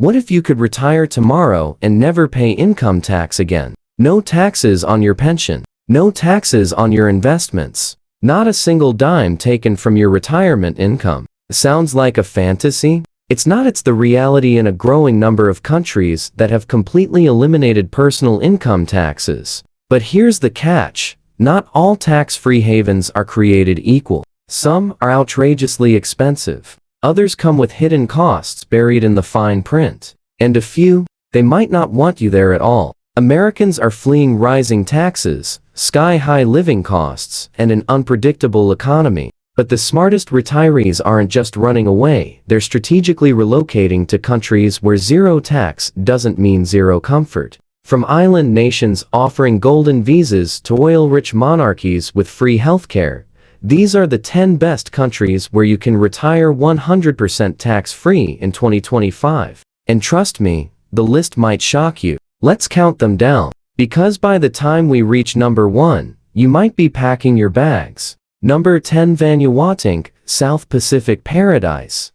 What if you could retire tomorrow and never pay income tax again? No taxes on your pension. No taxes on your investments. Not a single dime taken from your retirement income. Sounds like a fantasy? It's not. It's the reality in a growing number of countries that have completely eliminated personal income taxes. But here's the catch. Not all tax-free havens are created equal. Some are outrageously expensive. Others come with hidden costs buried in the fine print. And a few, they might not want you there at all. Americans are fleeing rising taxes, sky-high living costs, and an unpredictable economy. But the smartest retirees aren't just running away, they're strategically relocating to countries where zero tax doesn't mean zero comfort. From island nations offering golden visas to oil-rich monarchies with free healthcare, these are the 10 best countries where you can retire 100% tax-free in 2025. And trust me, the list might shock you. Let's count them down, because by the time we reach number 1, you might be packing your bags. Number 10, Vanuatu, South Pacific paradise.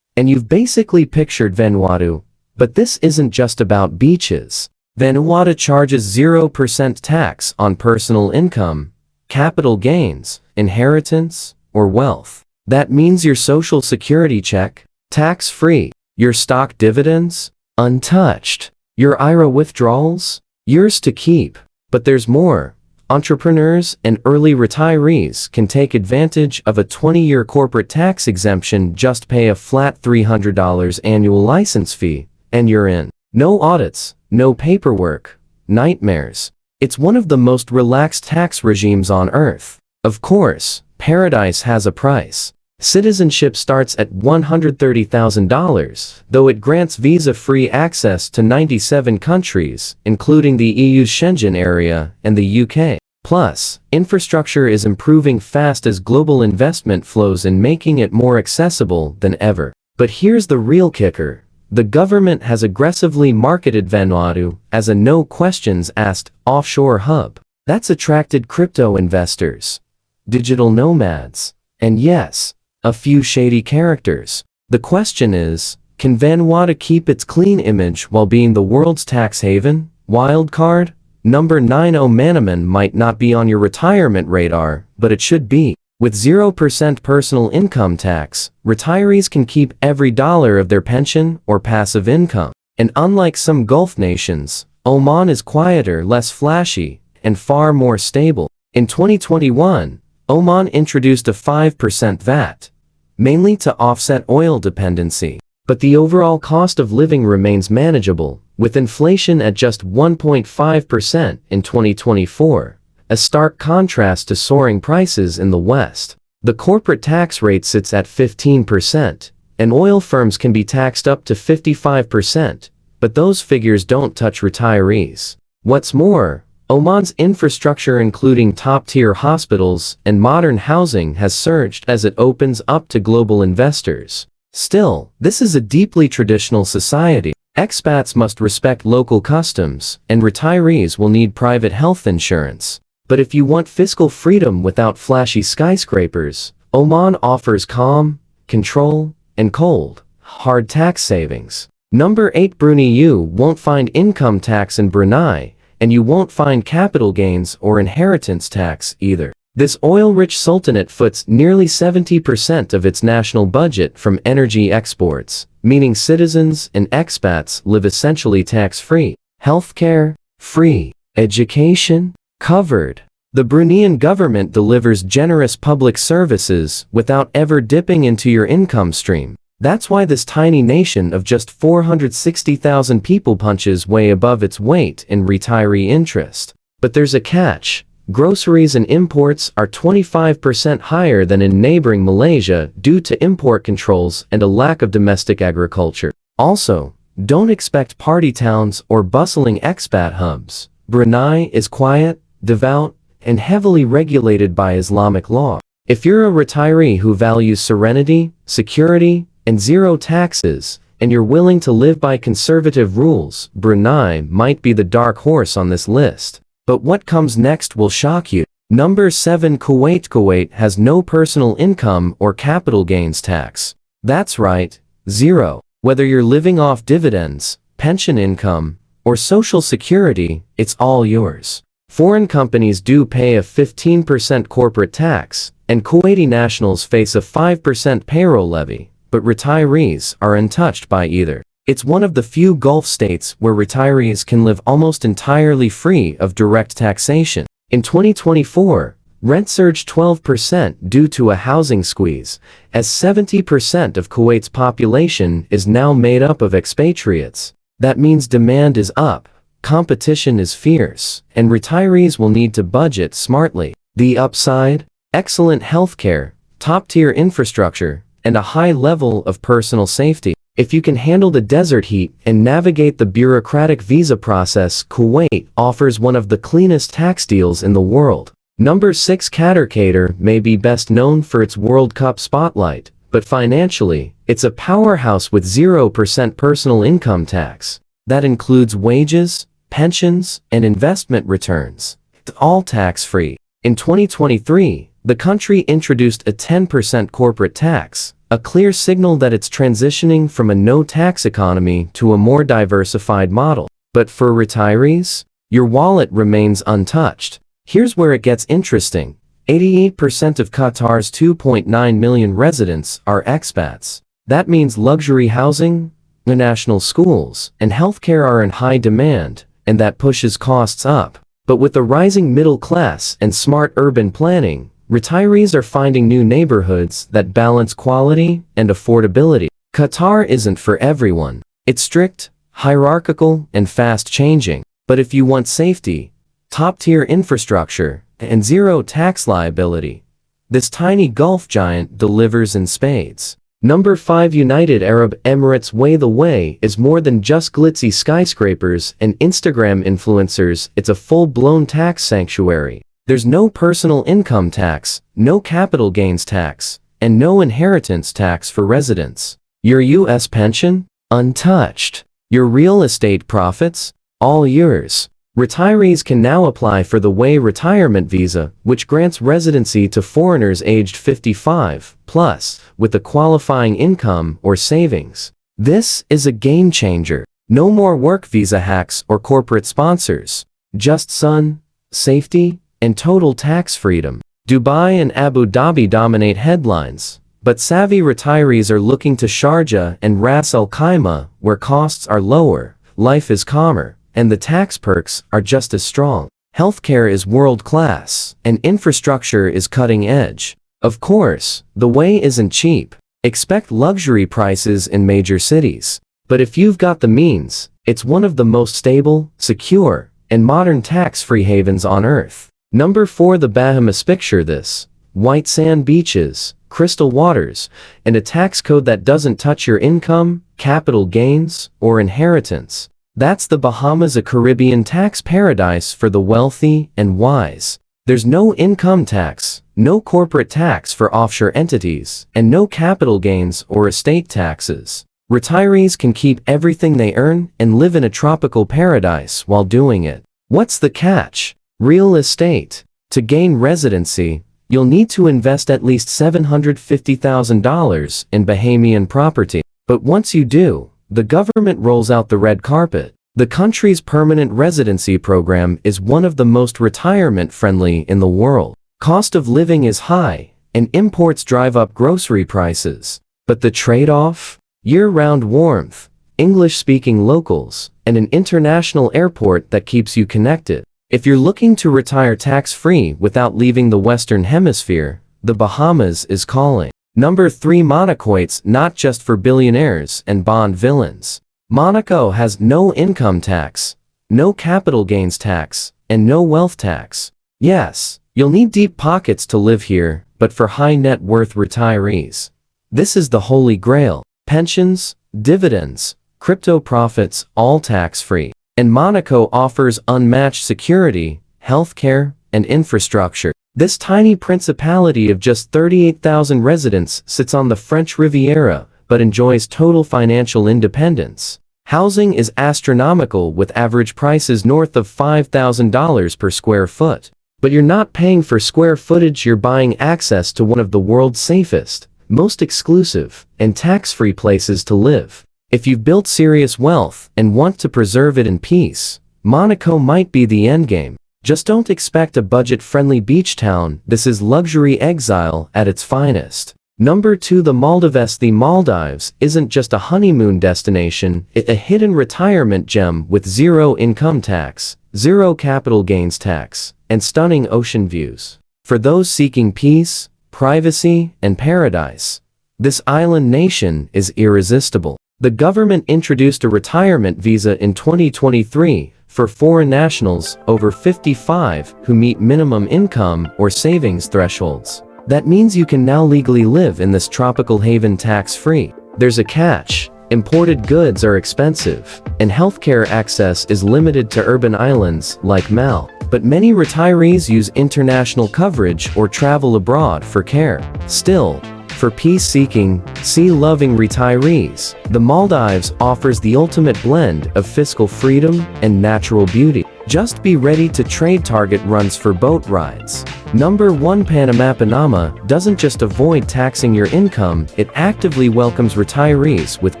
And you've basically pictured Vanuatu, but this isn't just about beaches. Vanuatu charges 0% tax on personal income, capital gains, inheritance, or wealth. That means your social security check, tax-free, your stock dividends, untouched, your IRA withdrawals, yours to keep. But there's more. Entrepreneurs and early retirees can take advantage of a 20-year corporate tax exemption. Just pay a flat $300 annual license fee, and you're in. No audits, no paperwork, nightmares. It's one of the most relaxed tax regimes on earth. Of course, paradise has a price. Citizenship starts at $130,000, though it grants visa-free access to 97 countries, including the EU's Schengen area and the UK. Plus, infrastructure is improving fast as global investment flows in, making it more accessible than ever. But here's the real kicker. The government has aggressively marketed Vanuatu as a no-questions-asked offshore hub. That's attracted crypto investors, digital nomads, and yes, a few shady characters. The question is, can Vanuatu keep its clean image while being the world's tax haven? Wildcard? Number 9, Oman might not be on your retirement radar, but it should be. With 0% personal income tax, retirees can keep every dollar of their pension or passive income. And unlike some Gulf nations, Oman is quieter, less flashy, and far more stable. In 2021, Oman introduced a 5% VAT, mainly to offset oil dependency. But the overall cost of living remains manageable, with inflation at just 1.5% in 2024, a stark contrast to soaring prices in the West. The corporate tax rate sits at 15%, and oil firms can be taxed up to 55%, but those figures don't touch retirees. What's more, Oman's infrastructure, including top-tier hospitals and modern housing, has surged as it opens up to global investors. Still, this is a deeply traditional society. Expats must respect local customs, and retirees will need private health insurance. But if you want fiscal freedom without flashy skyscrapers, Oman offers calm, control, and cold, hard tax savings. Number 8, Brunei. You won't find income tax in Brunei, and you won't find capital gains or inheritance tax either. This oil-rich sultanate foots nearly 70% of its national budget from energy exports, meaning citizens and expats live essentially tax-free. Healthcare, free. Education, covered. The Bruneian government delivers generous public services without ever dipping into your income stream. That's why this tiny nation of just 460,000 people punches way above its weight in retiree interest. But there's a catch. Groceries and imports are 25% higher than in neighboring Malaysia due to import controls and a lack of domestic agriculture. Also, don't expect party towns or bustling expat hubs. Brunei is quiet, devout, and heavily regulated by Islamic law. If you're a retiree who values serenity, security, and zero taxes, and you're willing to live by conservative rules, Brunei might be the dark horse on this list. But what comes next will shock you. Number 7, Kuwait. Kuwait has no personal income or capital gains tax. That's right, zero. Whether you're living off dividends, pension income, or social security, it's all yours. Foreign companies do pay a 15% corporate tax, and Kuwaiti nationals face a 5% payroll levy, but retirees are untouched by either. It's one of the few Gulf states where retirees can live almost entirely free of direct taxation. In 2024, rent surged 12% due to a housing squeeze, as 70% of Kuwait's population is now made up of expatriates. That means demand is up, competition is fierce, and retirees will need to budget smartly. The upside? Excellent healthcare, top-tier infrastructure, and a high level of personal safety. If you can handle the desert heat and navigate the bureaucratic visa process, Kuwait offers one of the cleanest tax deals in the world. Number 6. Qatar may be best known for its World Cup spotlight, but financially, it's a powerhouse with 0% personal income tax. That includes wages, pensions, and investment returns. It's all tax-free. In 2023, the country introduced a 10% corporate tax, a clear signal that it's transitioning from a no-tax economy to a more diversified model. But for retirees, your wallet remains untouched. Here's where it gets interesting. 88% of Qatar's 2.9 million residents are expats. That means luxury housing, national schools, and healthcare are in high demand, and that pushes costs up. But with the rising middle class and smart urban planning, retirees are finding new neighborhoods that balance quality and affordability. Qatar isn't for everyone. It's strict, hierarchical, and fast-changing. But if you want safety, top-tier infrastructure, and zero tax liability, this tiny Gulf giant delivers in spades. Number 5. United Arab Emirates. The way is more than just glitzy skyscrapers and Instagram influencers. It's a full-blown tax sanctuary. There's no personal income tax, no capital gains tax, and no inheritance tax for residents. Your U.S. pension? Untouched. Your real estate profits? All yours. Retirees can now apply for the WAY retirement visa, which grants residency to foreigners aged 55 plus, with a qualifying income or savings. This is a game changer. No more work visa hacks or corporate sponsors. Just sun, safety, and total tax freedom. Dubai and Abu Dhabi dominate headlines, but savvy retirees are looking to Sharjah and Ras Al Khaimah, where costs are lower, life is calmer, and the tax perks are just as strong. Healthcare is world-class, and infrastructure is cutting-edge. Of course, the way isn't cheap. Expect luxury prices in major cities. But if you've got the means, it's one of the most stable, secure, and modern tax-free havens on Earth. Number 4. The Bahamas. Picture this: white sand beaches, crystal waters, and a tax code that doesn't touch your income, capital gains, or inheritance. That's the Bahamas, a Caribbean tax paradise for the wealthy and wise. There's no income tax, no corporate tax for offshore entities, and no capital gains or estate taxes. Retirees can keep everything they earn and live in a tropical paradise while doing it. What's the catch? Real estate. To gain residency, you'll need to invest at least $750,000 in Bahamian property. But once you do, the government rolls out the red carpet. The country's permanent residency program is one of the most retirement-friendly in the world. Cost of living is high, and imports drive up grocery prices. But the trade-off? Year-round warmth, English-speaking locals, and an international airport that keeps you connected. If you're looking to retire tax-free without leaving the Western Hemisphere, the Bahamas is calling. Number 3. Monaco. It's not just for billionaires and Bond villains. Monaco has no income tax, no capital gains tax, and no wealth tax. Yes, you'll need deep pockets to live here, but for high net worth retirees, this is the holy grail. Pensions, dividends, crypto profits, all tax-free. And Monaco offers unmatched security, healthcare, and infrastructure. This tiny principality of just 38,000 residents sits on the French Riviera, but enjoys total financial independence. Housing is astronomical, with average prices north of $5,000 per square foot. But you're not paying for square footage, you're buying access to one of the world's safest, most exclusive, and tax-free places to live. If you've built serious wealth and want to preserve it in peace, Monaco might be the endgame. Just don't expect a budget-friendly beach town. This is luxury exile at its finest. Number 2. The Maldives. The Maldives isn't just a honeymoon destination, it's a hidden retirement gem with zero income tax, zero capital gains tax, and stunning ocean views. For those seeking peace, privacy, and paradise, this island nation is irresistible. The government introduced a retirement visa in 2023 for foreign nationals over 55 who meet minimum income or savings thresholds. That means you can now legally live in this tropical haven tax-free. There's a catch. Imported goods are expensive, and healthcare access is limited to urban islands like Mal. But many retirees use international coverage or travel abroad for care. Still, for peace-seeking, sea-loving retirees, the Maldives offers the ultimate blend of fiscal freedom and natural beauty. Just be ready to trade target runs for boat rides. Number 1. Panama. Panama doesn't just avoid taxing your income, it actively welcomes retirees with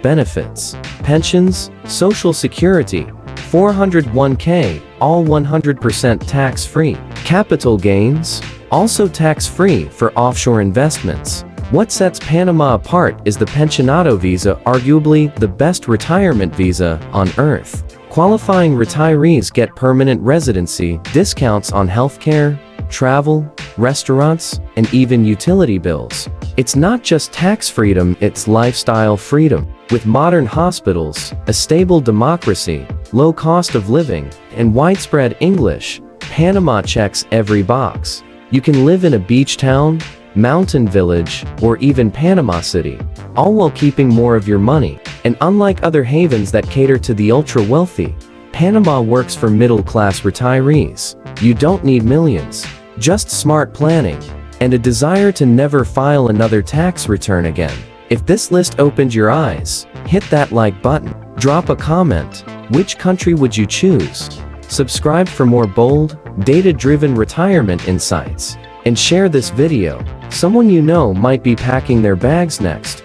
benefits, pensions, social security, 401k, all 100% tax-free. Capital gains, also tax-free for offshore investments. What sets Panama apart is the Pensionado visa, arguably the best retirement visa on earth. Qualifying retirees get permanent residency, discounts on healthcare, travel, restaurants, and even utility bills. It's not just tax freedom, it's lifestyle freedom. With modern hospitals, a stable democracy, low cost of living, and widespread English, Panama checks every box. You can live in a beach town, mountain village, or even Panama City, all while keeping more of your money. And unlike other havens that cater to the ultra-wealthy, Panama works for middle-class retirees. You don't need millions, just smart planning, and a desire to never file another tax return again. If this list opened your eyes, hit that like button. Drop a comment. Which country would you choose? Subscribe for more bold, data-driven retirement insights. And share this video. Someone you know might be packing their bags next.